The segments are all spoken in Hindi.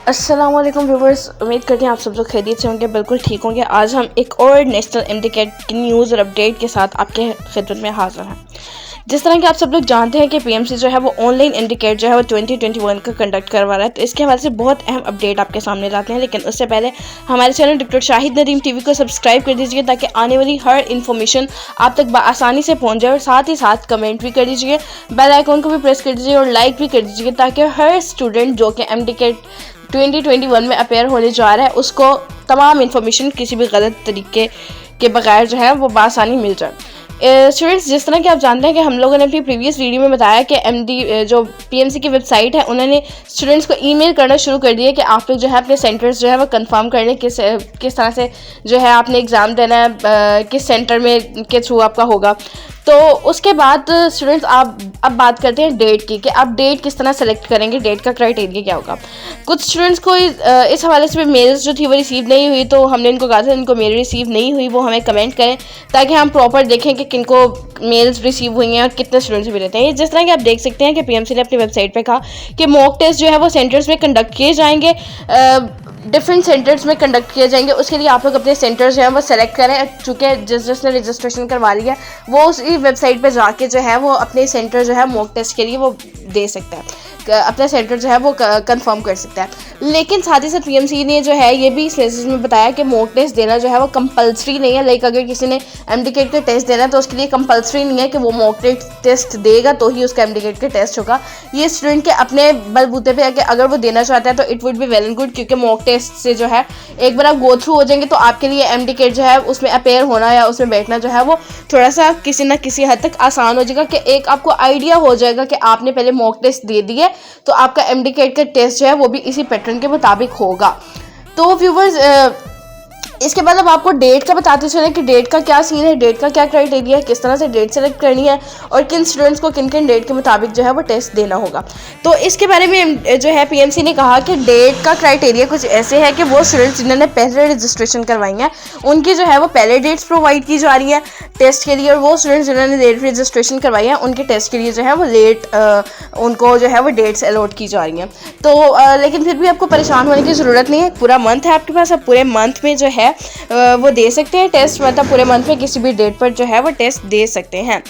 अस्सलामुअलैकुम व्यूवर्स, उम्मीद करते हैं आप सब लोग खैरियत से होंगे, बिल्कुल ठीक होंगे। आज हम एक और नेशनल एमडीकेट की न्यूज़ और अपडेट के साथ आपके खिदमत में हाजिर हैं। जिस तरह कि आप सब लोग जानते हैं कि पीएमसी जो है वो ऑनलाइन एमडीकेट जो है वो 2021 का कंडक्ट करवा रहा है, तो इसके हवाले से बहुत अहम अपडेट आपके सामने लाते हैं। लेकिन उससे पहले हमारे channel doctor Shahid Nadeem TV को सब्सक्राइब कर दीजिए ताकि आने वाली हर इन्फॉर्मेशन आप तक आसानी से पहुंच जाए, और साथ ही साथ कमेंट भी कर दीजिए, बेल आइकॉन को भी प्रेस कर दीजिए और लाइक भी कर दीजिए ताकि हर स्टूडेंट जो कि एमडीकेट 2021 में अपेयर होने जा रहा है उसको तमाम इन्फॉर्मेशन किसी भी गलत तरीके के बगैर जो है वो बासानी मिल जाए। स्टूडेंट्स, जिस तरह कि आप जानते हैं कि हम लोगों ने अपनी प्रीवियस वीडियो में बताया कि एमडी जो पीएमसी की वेबसाइट है उन्होंने स्टूडेंट्स को ईमेल करना शुरू कर दिया कि आप लोग जो है अपने सेंटर्स जो है वो कंफर्म कर लें किस तरह से जो है आपने एग्ज़ाम देना है, किस सेंटर में के थ्रू आपका होगा। तो उसके बाद स्टूडेंट्स आप अब बात करते हैं डेट की कि आप डेट किस तरह सेलेक्ट करेंगे, डेट का क्राइटेरिया क्या होगा। कुछ स्टूडेंट्स को इस हवाले से मेल्स जो थी वो रिसीव नहीं हुई, तो हमने इनको कहा था इनको मेल रिसीव नहीं हुई वो हमें कमेंट करें ताकि हम प्रॉपर देखें कि किनको मेल्स रिसीव हुई हैं और कितने स्टूडेंट्स भी रहते हैं। जिस तरह कि आप देख सकते हैं कि पीएमसी ने अपनी वेबसाइट पर कहा कि मॉक टेस्ट जो है वो सेंटर्स में कंडक्ट किए जाएंगे, डिफरेंट सेंटर्स में कंडक्ट किए जाएंगे। उसके लिए आप लोग अपने सेंटर्स जो है वो सेलेक्ट करें। चूँकि जिसने रजिस्ट्रेशन करवा लिया है वो उसी वेबसाइट पे जाके जो है वो अपने सेंटर जो है मॉक टेस्ट के लिए वो दे सकता है, अपना सेंटर जो है वो कंफर्म कर सकता है। लेकिन साथ ही साथ पीएमसी ने जो है ये भी इस मैसेज में बताया कि मॉक टेस्ट देना जो है वो कंपलसरी नहीं है। लाइक अगर किसी ने एमडीकेट का टेस्ट देना है तो उसके लिए कंपलसरी नहीं है कि वो मॉक टेस्ट देगा तो ही उसका एमडीकेट का टेस्ट होगा। ये स्टूडेंट के अपने बलबूते पे है कि अगर वो देना चाहता है तो it would be well and good, क्योंकि मॉक टेस्ट से जो है एक बार आप गो थ्रू हो जाएंगे तो आपके लिए एमडीकेट जो है उसमें अपेयर होना या उसमें बैठना जो है वो थोड़ा सा किसी न किसी हद तक आसान हो जाएगा कि एक आपको आइडिया हो जाएगा कि आपने पहले मॉक टेस्ट दे दिए तो आपका एमडीकेट का टेस्ट जो है वो भी इसी पैटर्न के मुताबिक होगा। तो व्यूवर्स, इसके बाद अब आपको डेट का बताते चलें कि डेट का क्या सीन है, डेट का क्या क्राइटेरिया है, किस तरह से डेट सेलेक्ट करनी है और किन स्टूडेंट्स को किन किन डेट के मुताबिक जो है वो टेस्ट देना होगा। तो इसके बारे में जो है पीएमसी ने कहा कि डेट का क्राइटेरिया कुछ ऐसे है कि वो स्टूडेंट्स जिन्होंने पहले रजिस्ट्रेशन करवाई है उनकी जो है वो पहले डेट्स प्रोवाइड की जा रही है टेस्ट के लिए, और वो स्टूडेंट्स जिन्होंने लेट रजिस्ट्रेशन करवाई है उनके टेस्ट के लिए जो है वो लेट उनको जो है वो डेट्स अलॉट की जा रही हैं। तो लेकिन फिर भी आपको परेशान होने की ज़रूरत नहीं है, पूरा मंथ है आपके पास, आप पूरे मंथ में जो है वो दे सकते हैं टेस्ट, मतलब पूरे मंथ में किसी भी डेट पर जो है वो टेस्ट दे सकते हैं।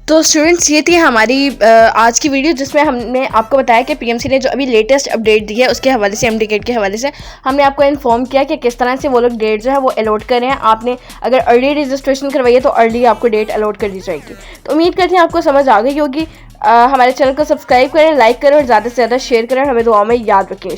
तो स्टूडेंट्स, ये थी हमारी आज की वीडियो जिसमें हमने आपको बताया कि पीएमसी ने जो अभी लेटेस्ट अपडेट दी है उसके हवाले से, एमडीकेट के हवाले से हमने आपको इन्फॉर्म किया कि किस तरह से वो लोग डेट जो है वो अलॉट कर रहे हैं। आपने अगर अर्ली रजिस्ट्रेशन करवाई है तो अर्ली आपको डेट अलॉट कर दी जाएगी। तो उम्मीद करते हैं आपको समझ आ गई होगी। हमारे चैनल को सब्सक्राइब करें, लाइक करें और ज़्यादा से ज़्यादा शेयर करें, हमें दुआ में याद रखें।